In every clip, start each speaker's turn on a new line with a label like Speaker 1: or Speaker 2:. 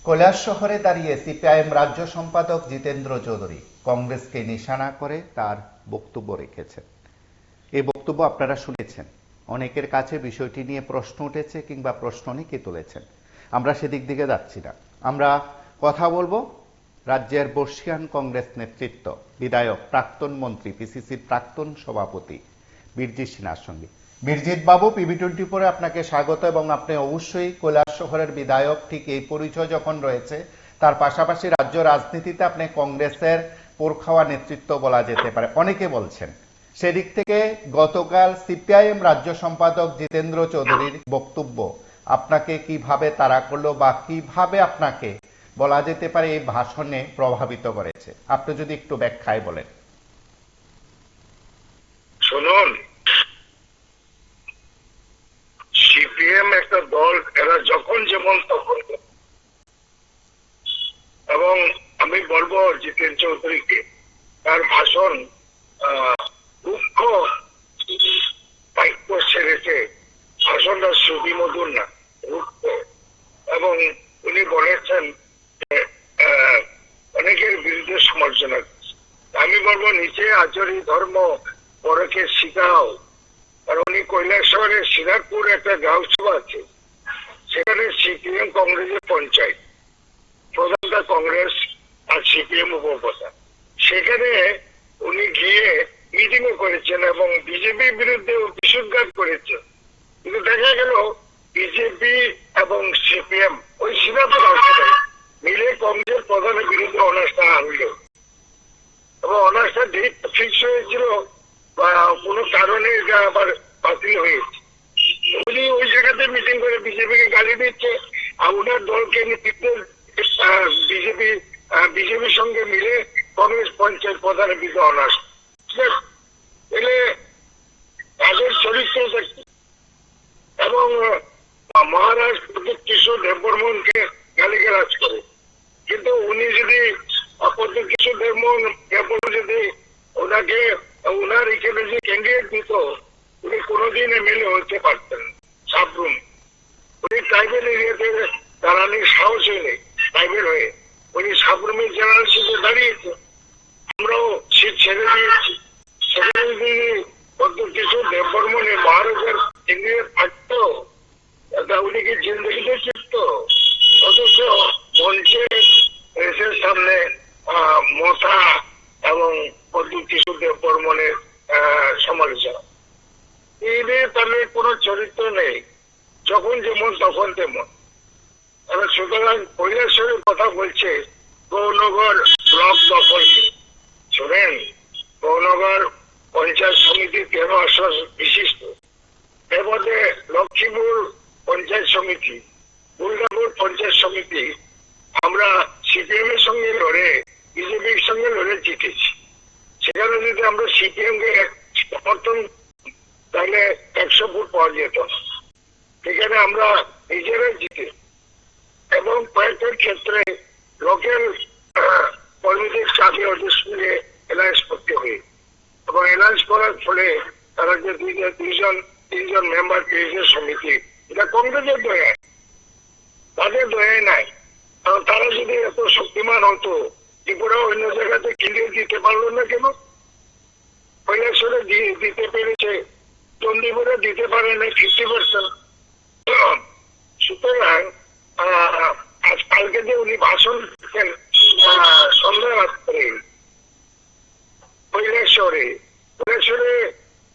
Speaker 1: কৈলাস শহরে দাঁড়িয়ে সিপিআইএম রাজ্য সম্পাদক জিতেন্দ্র চৌধুরী কংগ্রেসকে নিশানা করে তার বক্তব্য রেখেছেন। এই বক্তব্য আপনারা শুনেছেন। অনেকের কাছে বিষয়টি নিয়ে প্রশ্ন উঠেছে কিংবা প্রশ্ন অনেকে তুলেছেন। আমরা সেদিক দিকে যাচ্ছি না। আমরা কথা বলবো রাজ্যের বর্ষিয়ান কংগ্রেস নেতৃত্ব, বিধায়ক, প্রাক্তন মন্ত্রী, পিসিসির প্রাক্তন সভাপতি বীরজিৎ সিনহার সঙ্গে। বীরজিৎ বাবু, PB24 আপনাকে স্বাগত। এবং আপনি অবশ্যই কৈলাস শহরের বিধায়ক, ঠিক এই পরিচয় যখন রয়েছে, তার পাশাপাশি রাজ্য রাজনীতিতে আপনি কংগ্রেসের পোরখাওয়া নেতৃত্ব বলা যেতে পারে, অনেকে বলছেন। সেদিক থেকে গতকাল সিপিআইএম রাজ্য সম্পাদক জিতেন্দ্র চৌধুরীর বক্তব্য আপনাকে কিভাবে তাড়া করলো বা কিভাবে আপনাকে বলা যেতে পারে এই ভাষণে প্রভাবিত করেছে, আপনি যদি একটু ব্যাখ্যায় বলেন।
Speaker 2: শুনুন, সিপিএম একটা দল, এরা যখন যেমন তখন, এবং আমি বলবো জিতেন চৌধুরীকে তার ভাষণ দুঃখ বাক্য ছেড়েছে, ভাষণটা সুবিমধুর না, রুক্ষ। এবং উনি বলেছেন অনেকের বিরুদ্ধে সমালোচনা করছে। আমি বলবো নিচে আচরি ধর্ম পরকে শিখাও। আর উনি কৈলাস শহরের সিরাজপুর একটা গাঁও সভা আছে, সেখানে সিপিএম কংগ্রেসের পঞ্চায়েত, প্রধানটা কংগ্রেস আর সিপিএম উপপ্রধান, সেখানে উনি গিয়ে মিটিংও করেছেন এবং বিজেপির বিরুদ্ধে বিশুদ্ধার করেছেন। কিন্তু দেখা গেল বিজেপি এবং সিপিএম ওই সিরাজপুর অঞ্চলে মিলে কংগ্রেস প্রধানের বিরুদ্ধে অনাস্থা আনল এবং অনাস্থার ডেট ফিক্স হয়েছিল বা কোনো কারণে এটা আবার বাতিল হয়েছে। উনি ওই জায়গাতে মিটিং করে বিজেপিকে গালি দিচ্ছে, আর ওনার দলকে বিজেপির সঙ্গে মিলে কংগ্রেস পঞ্চায়েত প্রধানের বিরুদ্ধে অনাস্থা এলে তাদের চরিত্র দেখি। এবং মহারাষ্ট্র প্রদীপ কিশোর দেববর্মনকে গালিগালাজ করে, কিন্তু উনি যদি প্রদীপ কিশোর দেববর্মন যদি ওনাকে ওনার এখানে যে ক্যান্ডিডেট দিত, উনি কোনোদিন এমএলএ হতে পারতেন। সাবরুম উনি ট্রাইবেল এরিয়াতে দাঁড়ানোর সাহসই নেই, ট্রাইবেল হয়ে উনি সাবরুমের জেনারেল সিটে দাঁড়িয়েছে। আমরাও সিট ছেড়ে দিয়েছি। সেখানে যদি প্রদীপ কিশোর দেববর্মনের মহারাজের ক্যান্ডিডেট থাকতো, উনি কি জিন্দগিতে চিত্ত? অথচ মঞ্চে দেশের সামনে মথা এবং প্রদীপ কিশোর দেববর্মনের সমালোচনা, এদের তাদের কোনো চরিত্র নেই, যখন যেমন তখন তেমন। এবার সুতরাং কৈলাসের কথা বলছে গৌনগর ব্লক দখল। শোনেন, গৌনগর পঞ্চায়েত সমিতি 13 আসন বিশিষ্ট, এর মধ্যে লক্ষ্মীপুর পঞ্চায়েত সমিতি, দুর্গাপুর পঞ্চায়েত সমিতি আমরা সিপিএম এর সঙ্গে লড়ে বিজেপির সঙ্গে লড়ে জিতেছি। সেখানে যদি আমরা সিপিএম কে সমর্থন, তাহলে 100 ভোট পাওয়া যেত। সেখানে আমরা নিজেরাই জিতে এবং কয়েকটার ক্ষেত্রে লোকাল কর্মীদের চাকরি ওদের সঙ্গে অ্যালায়েন্স করতে হয় এবং অ্যালায়েন্স করার ফলে তারা যে তিনজন মেম্বার পেয়েছে সমিতি, এটা কংগ্রেসের দয়া, তাদের দয়াই নাই। কারণ তারা যদি এত শক্তিমান হতো, ত্রিপুরা অন্য জায়গাতে ক্যান্ডিডেট দিতে পারলো না কেন? কৈলাসরে দিতে পেরেছে, চণ্ডীপুরে দিতে পারে না 50%। সুতরাং আজকালকে যে উনি ভাষণ দিচ্ছেন সন্ধ্যা রাত্রে কৈলাসরে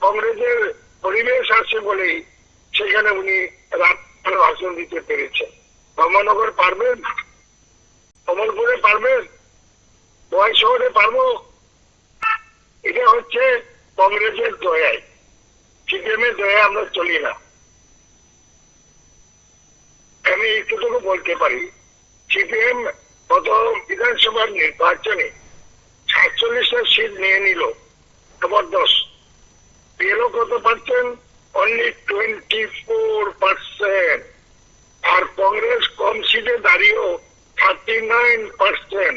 Speaker 2: কংগ্রেসের পরিবেশ আছে বলেই সেখানে উনি রাত্রে ভাষণ দিতে পেরেছেন। ধর্মনগর পারবেন, কমলপুরে পারবেন, বোয়াই শহরে পারবো? এটা হচ্ছে কংগ্রেসের দয়ায়, সিপিএম এর দয়ায় আমরা চলি না। আমি একটুটুকু বলতে পারি, সিপিএম গত বিধানসভার নির্বাচনে 47টা সিট নিয়ে নিল, জবরদস্ত। পেল কত পার্সেন্ট? অনলি 24%। আর কংগ্রেস কম সিটে দাঁড়িয়েও 39%,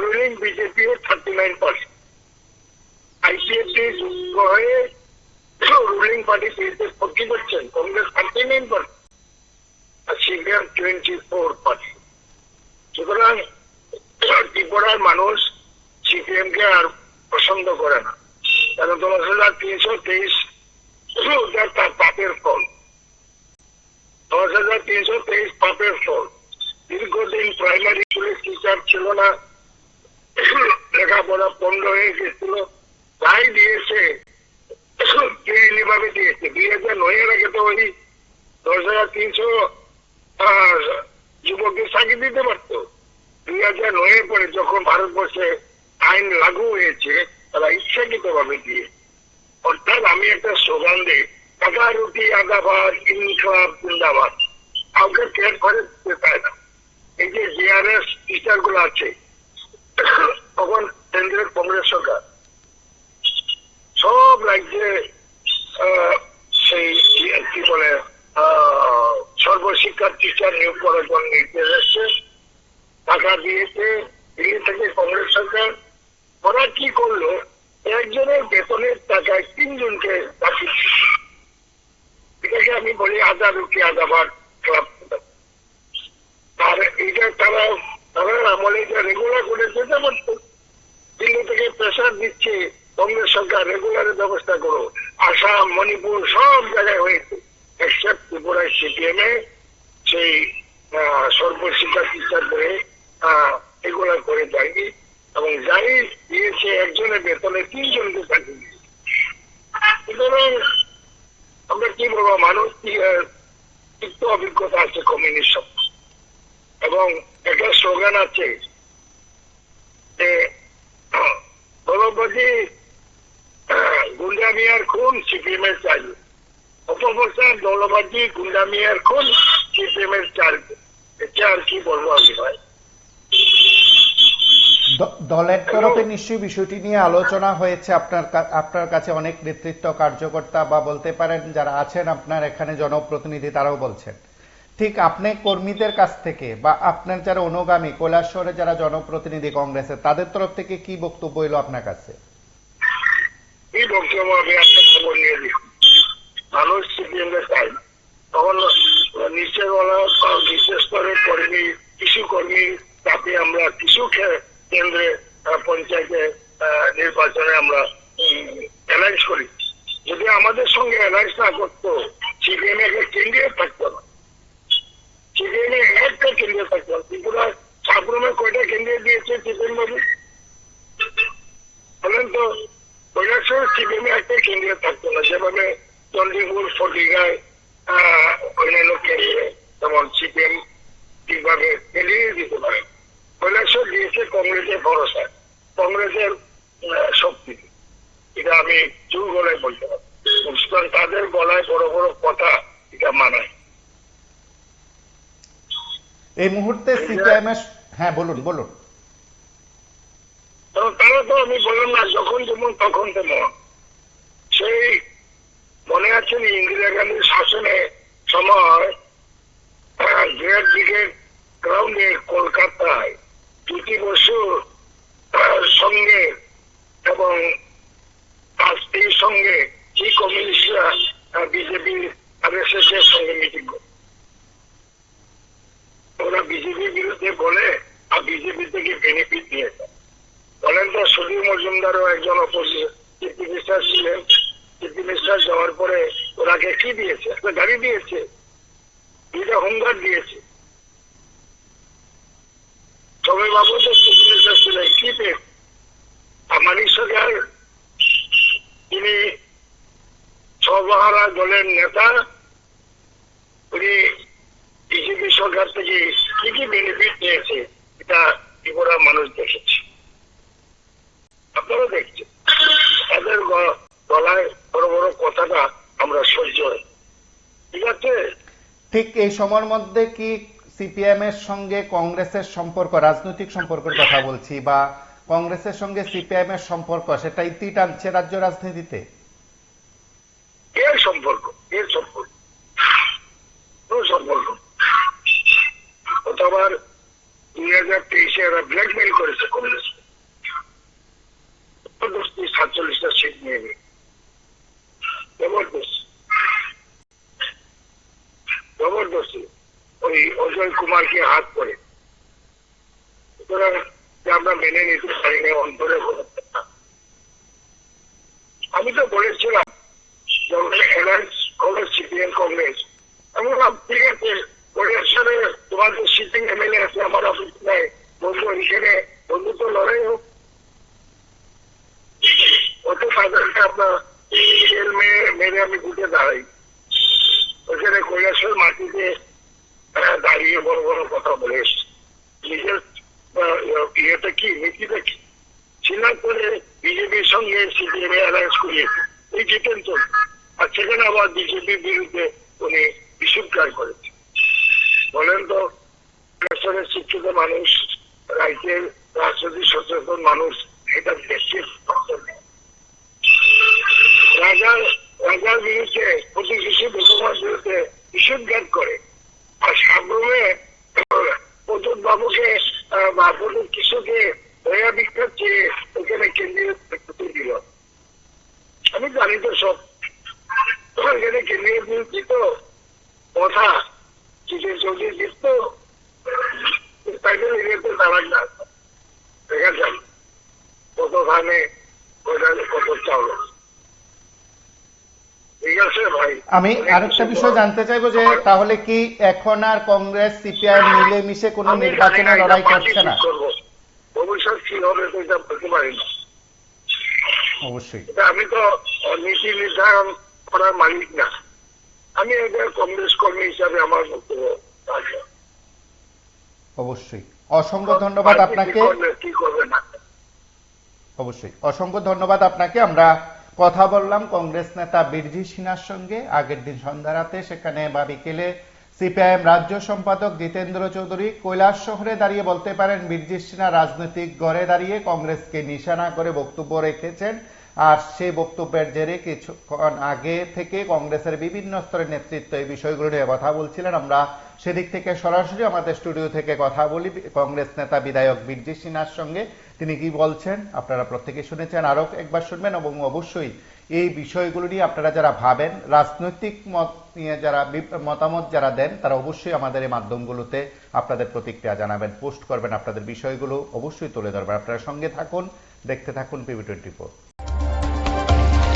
Speaker 2: রুলিং বিজেপিও 39%। আইপিএফটি যুক্ত হয়ে রুলিং পার্টি পেয়েছে 40%, কংগ্রেস 39%, আর সিপিএম 24%। সুতরাং ত্রিপুরার মানুষ সিপিএম কে আর পছন্দ করে না, কারণ 10,323 তার পাপের ফল। 10,323 পাপের ফল। দীর্ঘদিন প্রাইমারি স্কুলের টিচার ছিল না, লেখাপড়া বন্ধ হয়ে গেছিল, তাই দিয়েছে বেআইনি ভাবে দিয়েছে। 2009 আগে তো ওই 10,300 যুবককে চাকরি দিতে পারতো। 2009 পরে যখন ভারতবর্ষে আইন লাগু হয়েছে, তারা ইচ্ছাকৃত ভাবে দিয়ে। অর্থাৎ আমি একটা স্লোগান দিই, টাকা রুটি আদা ভাত ইনকলাব জিন্দাবাদ, কাউকে পেট ভরে দিতে পারে না। এই যে জিআরএস টিচার গুলো আছে, তখন কেন্দ্রের কংগ্রেস সরকার সব রাজ্যে সেই কি বলে সর্বশিক্ষার টিচার নিয়োগ করার জন্য নির্দেশ এসছে, টাকা দিয়েছে। দিল্লি থেকে কংগ্রেস সরকার, ওরা কি করলো, একজনের বেতনের টাকায় 3 জনকে চাকরি দিচ্ছে। এটাকে আমি বলি আধা রুটি আধা ভাত ক্লাব। আর এটা তারা আমলে যে রেগুলার করে যেতে পারতো, দিল্লি থেকে প্রেশার দিচ্ছে কংগ্রেস সরকার রেগুলারের ব্যবস্থা করো। আসাম, মণিপুর সব জায়গায় হয়েছে, এক্সেপ্ট ত্রিপুরায় সিপিএম এ সেই সর্বশিক্ষা টিচার করে রেগুলার করে যায়নি, এবং যাই দিয়েছে একজনের বেতনে 3 জনকে চাকরি দিয়েছে। সুতরাং আমরা কি বলবো, মানুষ তিক্ত অভিজ্ঞতা আছে কমিউনিস্ট, এবং একটা স্লোগান আছে যে দ্রৌপদী গুন্ডা মিয়ার খুন সিপিএম এর চাল, অপপ্রচার দৌলবাদী গুন্ডা মিয়ার খুন সিপিএম এর চাল। এটা আর কি বলবো আমি ভাই।
Speaker 1: দলের তরফে নিশ্চয়ই বিষয়টি নিয়ে আলোচনা হয়েছে, আপনার কাছে অনেক নেতৃত্ব কার্যকর্তা বা বলতে পারেন যারা আছেন আপনার এখানে জনপ্রতিনিধি, তারাও বলছেন। ঠিক আপনি কর্মীদের কাছ থেকে বা আপনার যারা অনুগামী কৈলাসহরে যারা জনপ্রতিনিধি কংগ্রেসের, তাদের তরফ থেকে কি বক্তব্য এলো আপনার কাছে?
Speaker 2: এই বক্তব্য আমি একটা খবর নিয়ে দিই, মানুষ সিপিএম এর চাই, তখন নিচের বিশেষ করে কর্মী, কৃষি কর্মী তাতে আমরা কিছু কেন্দ্রে পঞ্চায়েতে নির্বাচনে আমরা অ্যালায়েন্স করি। যদি আমাদের সঙ্গে অ্যালায়েন্স না করতো, সিপিএম একটা কেন্দ্রীয় থাকতো না। সিপিএম একটা কেন্দ্রীয় থাকতো না। ত্রিপুরা সাবরুমে কয়টা কেন্দ্রীয় দিয়েছে সিপিএম বাবু বলেন তো? কৈলাসহর সিপিএম একটা কেন্দ্রীয় থাকতো না, যেভাবে চন্ডীপুর, ফটিগায় অন্যান্য কেন্দ্রে যেমন সিপিএম ঠিকভাবে এড়িয়ে দিতে পারে। কৈলাসহর দিয়েছে কংগ্রেসের ভরসা, কংগ্রেসের শক্তি। এটা আমি জোর গলায় বলতে পারি। তাদের গলায় বড় বড় কথা এটা মানায়।
Speaker 1: এই মুহূর্তে সিপিএম এর, হ্যাঁ বলুন।
Speaker 2: তারা তো আমি বললাম না, যখন যেমন তখন তেমন। সেই মনে আছে ইন্দিরা গান্ধীর শাসনে সময় গ্রেট ব্রিগেড গ্রাউন্ডে কলকাতায় জ্যোতি বসুর সঙ্গে এবং এই সঙ্গে এই কমিউনিস্টরা বিজেপি আরএসএস এর সঙ্গে মিটিং করে, ওরা বিজেপির বিরুদ্ধে বলে আর বিজেপি থেকে বেনিফিট নিয়েছে। বলেন তো, সুধীর মজুমদারও একজন চিফ মিনিস্টার ছিলেন। চিফ মিনিস্টার যাওয়ার পরে ওনাকে কি দিয়েছে? একটা গাড়ি দিয়েছে, 2টা হোমগার্ড দিয়েছে। সবাই বাবু তো চিফ মিনিস্টার ছিলেন, কি পেয়ে? মানিক সরকার, তিনি সর্বহারা দলের নেতা, উনি বিজেপি সরকার থেকে কি কি বেনিফিট নিয়েছে এটা ত্রিপুরা মানুষ দেখেছে, আপনারা দেখছেন। তাদের গলায় বড় বড় কথাটা আমরা সহ্য হয়, ঠিক আছে।
Speaker 1: ঠিক এই সময়ের মধ্যে কি সিপিএম এর সঙ্গে কংগ্রেসের সম্পর্ক, রাজনৈতিক সম্পর্কের কথা বলছি, বা কংগ্রেসের সঙ্গে সিপিএম এর সম্পর্ক, সেটা ইতি টানছে রাজ্য রাজনীতিতে?
Speaker 2: এর সম্পর্ক অথবা 2023 এরা ব্ল্যাকমেইল করেছে কংগ্রেস, 47টা সিট নিয়ে নিয়ে জবরদস্তি ওই অজয় কুমারকে হাত করে সুতরাং আমরা মেনে নিতে পারি না অন্তরে। আমি তো বলেছিলাম যখন অ্যালায়েন্স হলো সিপিএম কংগ্রেস, আমি বললাম ঠিক আছে কৈলাসরে তোমাদের সিটিং এমএলএ আছে, আমার অফিস নাই, বন্ধু এখানে বন্ধুত্ব লড়াই হোক। ওতে তাদেরকে আপনার তেল মেরে আমি ঘুরে দাঁড়াই ওখানে কৈলাসের মাটিতে দাঁড়িয়ে বড় বড় কথা বলে এসছি। নিজের ইয়েটা কি নীতিটা কি চিন্তা করে বিজেপির সঙ্গে সিপিএম অ্যালায়েন্স করিয়েছে, এই জিতেন তো। আর সেখানে আবার বিজেপির বিরুদ্ধে উনি বিশুদ্ধার করেছে। বলেন তো দেশের শিক্ষিত মানুষ, রাজ্যের রাজনৈতিক সচেতন মানুষ এটা দেশের রাজার বিরুদ্ধে প্রতিবেশী মুসলমান বিরুদ্ধে বিশুদ্ধার করে, আর সাগরমে প্রদুত বাবুকে বা প্রদুত কিশোরকে দয়া বিখ্যাত চেয়ে ওখানে কেন্দ্রীয় দিল। আমি জানি তো সব, তোমার এখানে কেন্দ্রীয় বিরোধী তো কথা চিঠি চৌধুরী জিতত তাইতে এরিয়াতে দাঁড়ান না, দেখেছেন কত ধানে কত চাউল। ঠিক আছে ভাই,
Speaker 1: আমি আরেকটা বিষয় জানতে চাইবো যে তাহলে কি এখন আর কংগ্রেস সিপিআই মিলেমিশে কোনো নির্বাচনে লড়াই করছে না?
Speaker 2: ভবিষ্যৎ কি হবে তো এটা বলতে পারি না।
Speaker 1: অবশ্যই
Speaker 2: আমি তো নীতি নির্ধারণ করার মালিক না, আমি কংগ্রেস কর্মী হিসাবে আমার বক্তব্য আছে।
Speaker 1: অবশ্যই অসংখ্য ধন্যবাদ আপনাকে।
Speaker 2: কি করবে না
Speaker 1: অবশ্যই অসংখ্য ধন্যবাদ আপনাকে। আমরা কথা বললাম কংগ্রেস নেতা বীরজি সিনহার সঙ্গে আগের দিন সন্ধ্যা রাতে, সেখানে বা বিকেলে সিপিআইএম রাজ্য সম্পাদক জিতেন্দ্র চৌধুরী কৈলাস শহরে দাঁড়িয়ে বলতে পারেন বীরজি সিনহা রাজনৈতিক গড়ে দাঁড়িয়ে কংগ্রেসকে নিশানা করে বক্তব্য রেখেছেন। আর সেই বক্তব্যের জেরে কিছুক্ষণ আগে থেকে কংগ্রেসের বিভিন্ন স্তরের নেতৃত্ব এই বিষয়গুলো নিয়ে কথা বলছিলেন। আমরা সেদিক থেকে সরাসরি আমাদের স্টুডিও থেকে কথা বলি কংগ্রেস নেতা বিধায়ক বীরজি সিনহার সঙ্গে। তিনি কি বলছেন আপনারা প্রত্যেকে শুনেছেন, আরো একবার শুনবেন। এবং অবশ্যই এই বিষয়গুলো নিয়ে আপনারা যারা ভাবেন, রাজনৈতিক মত নিয়ে যারা মতামত যারা দেন, তারা অবশ্যই আমাদের এই মাধ্যমগুলোতে আপনাদের প্রতিক্রিয়া জানাবেন, পোস্ট করবেন, আপনাদের বিষয়গুলো অবশ্যই তুলে ধরবেন। আপনারা সঙ্গে থাকুন, দেখতে থাকুন PB24।